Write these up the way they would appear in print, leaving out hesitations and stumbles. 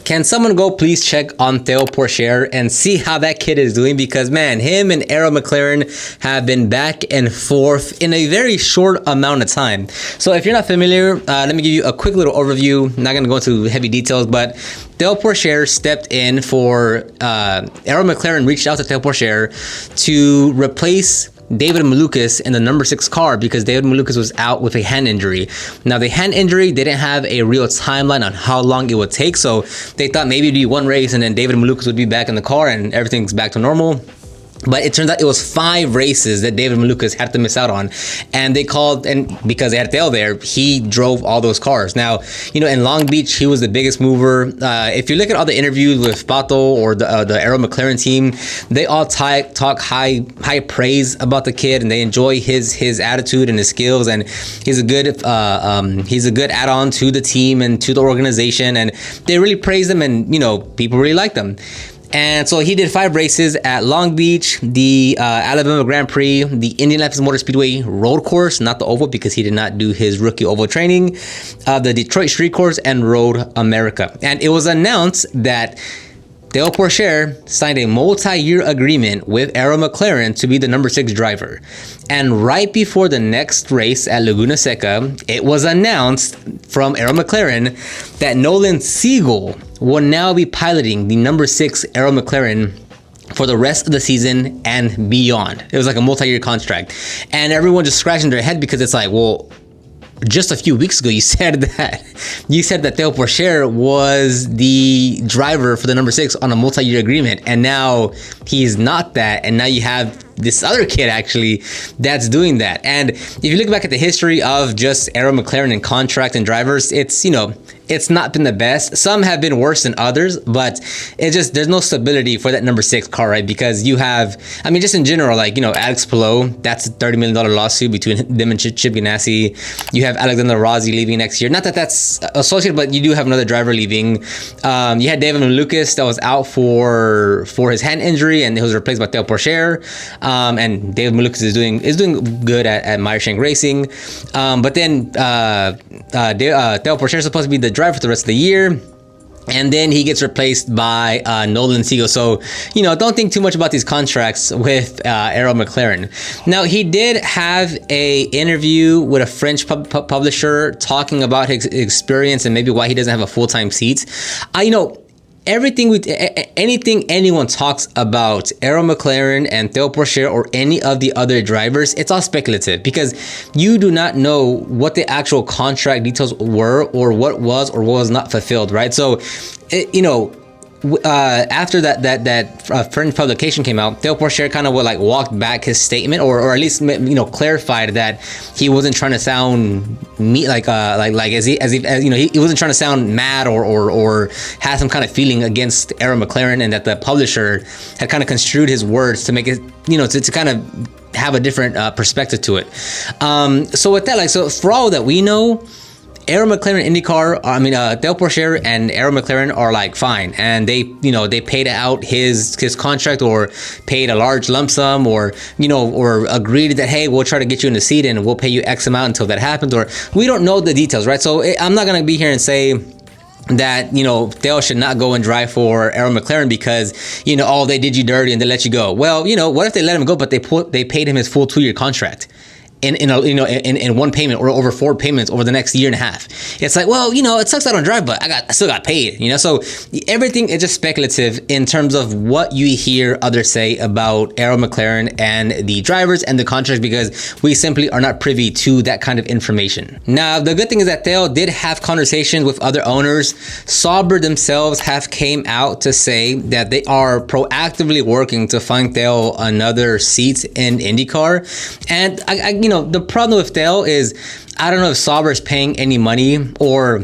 can someone go please check on Theo Pourchaire and see how that kid is doing? Because man, him and Arrow McLaren have been back and forth in a very short amount of time. So if you're not familiar, let me give you a quick little overview. I'm not going to go into heavy details, but Theo Pourchaire stepped in for Arrow McLaren reached out to Theo Pourchaire to replace David Malukas in the number 6 car because David Malukas was out with a hand injury. Now, the hand injury, they didn't have a real timeline on how long it would take, so they thought maybe it'd be one race and then David Malukas would be back in the car and everything's back to normal. But it turns out it was 5 races that David Malukas had to miss out on. And they called, and because they had Theo there, he drove all those cars. Now, you know, in Long Beach, he was the biggest mover. If you look at all the interviews with Pato or the Arrow McLaren team, they all talk high praise about the kid, and they enjoy his attitude and his skills. And he's a good add-on to the team and to the organization. And they really praise him, and, you know, people really like them. And so he did 5 races at Long Beach, the Alabama Grand Prix, the Indianapolis Motor Speedway road course, not the oval because he did not do his rookie oval training, the Detroit Street Course, and Road America. And it was announced that Theo Pourchaire signed a multi-year agreement with Arrow McLaren to be the number 6 driver. And right before the next race at Laguna Seca, it was announced from Arrow McLaren that Nolan Siegel will now be piloting the number 6 Arrow McLaren for the rest of the season and beyond. It was like a multi-year contract. And everyone just scratching their head because it's like, well, just a few weeks ago, you said that Theo Pourchaire was the driver for the number 6 on a multi-year agreement, and now he's not that, and now you have this other kid actually that's doing that. And if you look back at the history of just Arrow McLaren and contract and drivers, it's, you know, it's not been the best. Some have been worse than others, but it just, there's no stability for that number 6 car, right? Because you have, I mean, just in general, like, you know, Alex Palou, that's a $30 million lawsuit between them and Chip Ganassi. You have Alexander Rossi leaving next year. Not that that's associated, but you do have another driver leaving. You had David Malukas that was out for his hand injury, and he was replaced by Theo Pourchaire. And David Malukas is doing good at Meyershank Racing. But then Theo Pourchaire is supposed to be the driver for the rest of the year, and then he gets replaced by Nolan Siegel. So, you know, don't think too much about these contracts with Arrow McLaren. Now, he did have a interview with a French publisher talking about his experience and maybe why he doesn't have a full-time seat. You know, anything anyone talks about Arrow McLaren and Theo Pourchaire or any of the other drivers, it's all speculative because you do not know what the actual contract details were or what was or what was not fulfilled, right? So, you know, after that French publication came out, Theo Pourchaire kind of walked back his statement, or at least, you know, clarified that he wasn't trying to sound as you know, he wasn't trying to sound mad or had some kind of feeling against Arrow McLaren, and that the publisher had kind of construed his words to make it, you know, to kind of have a different perspective to it. So with that, so for all that we know, Arrow McLaren IndyCar, Theo Pourchaire and Arrow McLaren are fine, and they paid out his contract, or paid a large lump sum, or or agreed that, hey, we'll try to get you in the seat and we'll pay you X amount until that happens, or we don't know the details, right? So I'm not gonna be here and say that Theo should not go and drive for Arrow McLaren because they did you dirty and they let you go. Well, what if they let him go, but they paid him his full 2-year contract in one payment, or over 4 payments over the next year and a half? It's like, well, it sucks I don't drive, but I still got paid, so everything is just speculative in terms of what you hear others say about Arrow McLaren and the drivers and the contracts, because we simply are not privy to that kind of information. Now, the good thing is that Theo did have conversations with other owners. Sauber themselves have came out to say that they are proactively working to find Theo another seat in IndyCar, and the problem with Theo is, I don't know if Sauber is paying any money, or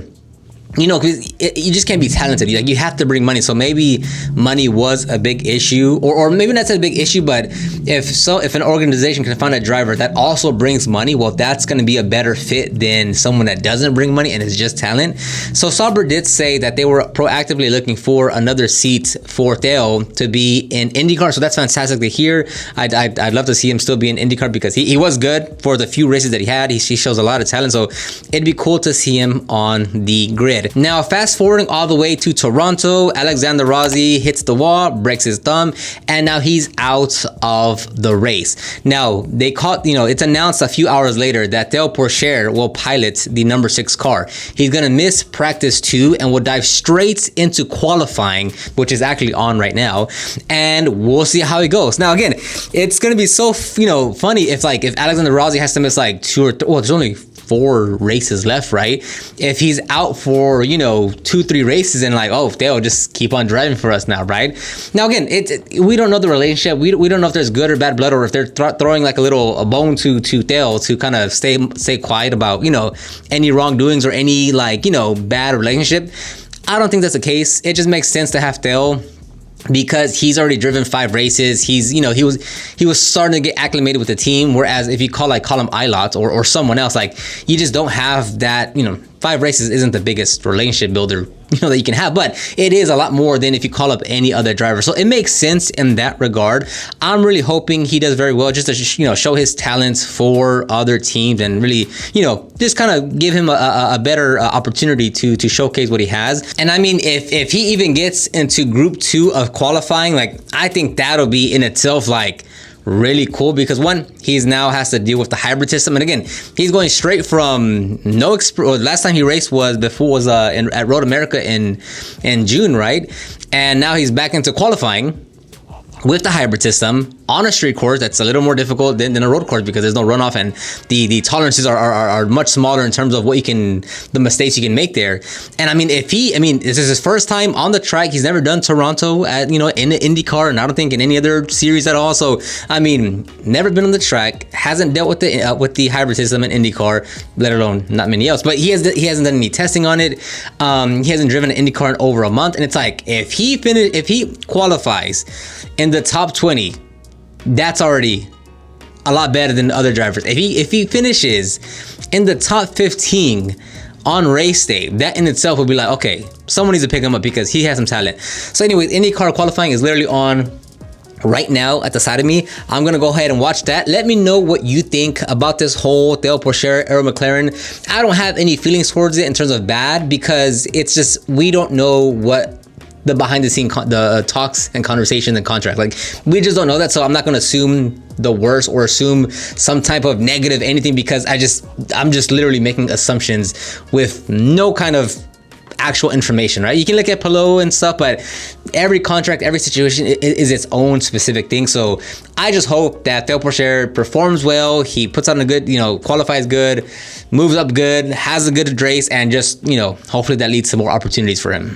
because you just can't be talented. You have to bring money. So maybe money was a big issue, or maybe that's a big issue. But if an organization can find a driver that also brings money, well, that's going to be a better fit than someone that doesn't bring money and is just talent. So Sauber did say that they were proactively looking for another seat for Theo to be in IndyCar. So that's fantastic to hear. I'd love to see him still be in IndyCar, because he was good for the few races that he had. He shows a lot of talent. So it'd be cool to see him on the grid. ahead. Now, fast forwarding all the way to Toronto, Alexander Rossi hits the wall, breaks his thumb, and now he's out of the race. Now, they caught, it's announced a few hours later that Theo Pourchaire will pilot the number 6 car. He's going to miss practice 2 and will dive straight into qualifying, which is actually on right now, and we'll see how it goes. Now, again, it's going to be so, funny if Alexander Rossi has to miss like 2 or 3, well, there's only 4 races left, right? If he's out for 2-3 races and Theo, just keep on driving for us now, right? Now again, we don't know the relationship. We don't know if there's good or bad blood, or if they're throwing like a bone to Theo to kind of stay quiet about any wrongdoings or any bad relationship. I don't think that's the case. It just makes sense to have Theo, because he's already driven 5 races. He's, he was starting to get acclimated with the team. Whereas if you call him Ilott or someone else, you just don't have that, 5 races isn't the biggest relationship builder, that you can have, but it is a lot more than if you call up any other driver. So it makes sense in that regard. I'm really hoping he does very well, just to, show his talents for other teams and really, just kind of give him a better opportunity to showcase what he has. And I mean, if he even gets into group 2 of qualifying, I think that'll be in itself really cool, because one, he's now has to deal with the hybrid system, and again, he's going straight from last time he raced was at Road America in June, right? And now he's back into qualifying with the hybrid system on a street course that's a little more difficult than a road course, because there's no runoff and the tolerances are much smaller in terms of the mistakes you can make there. And I mean, this is his first time on the track. He's never done Toronto in the IndyCar, and I don't think in any other series at all. So I mean, never been on the track, hasn't dealt with the hybrid system in IndyCar, let alone not many else. But he hasn't done any testing on it. He hasn't driven an IndyCar in over a month, and it's if he qualifies in the top 20, that's already a lot better than other drivers. If he finishes in the top 15 on race day, that in itself will be okay, someone needs to pick him up because he has some talent. So anyways, IndyCar qualifying is literally on right now at the side of me. I'm gonna go ahead and watch that. Let me know what you think about this whole Theo Pourchaire, Arrow McLaren. I don't have any feelings towards it in terms of bad, because it's just, we don't know what the behind the scene talks and conversations and contract, we just don't know that. So I'm not going to assume the worst or assume some type of negative anything, because I'm just literally making assumptions with no kind of actual information, right? You can look at Pelot and stuff, but every contract, every situation is its own specific thing. So I just hope that Theo Pourchaire performs well. He puts on a good, qualifies good, moves up good, has a good race, and just, hopefully that leads to more opportunities for him.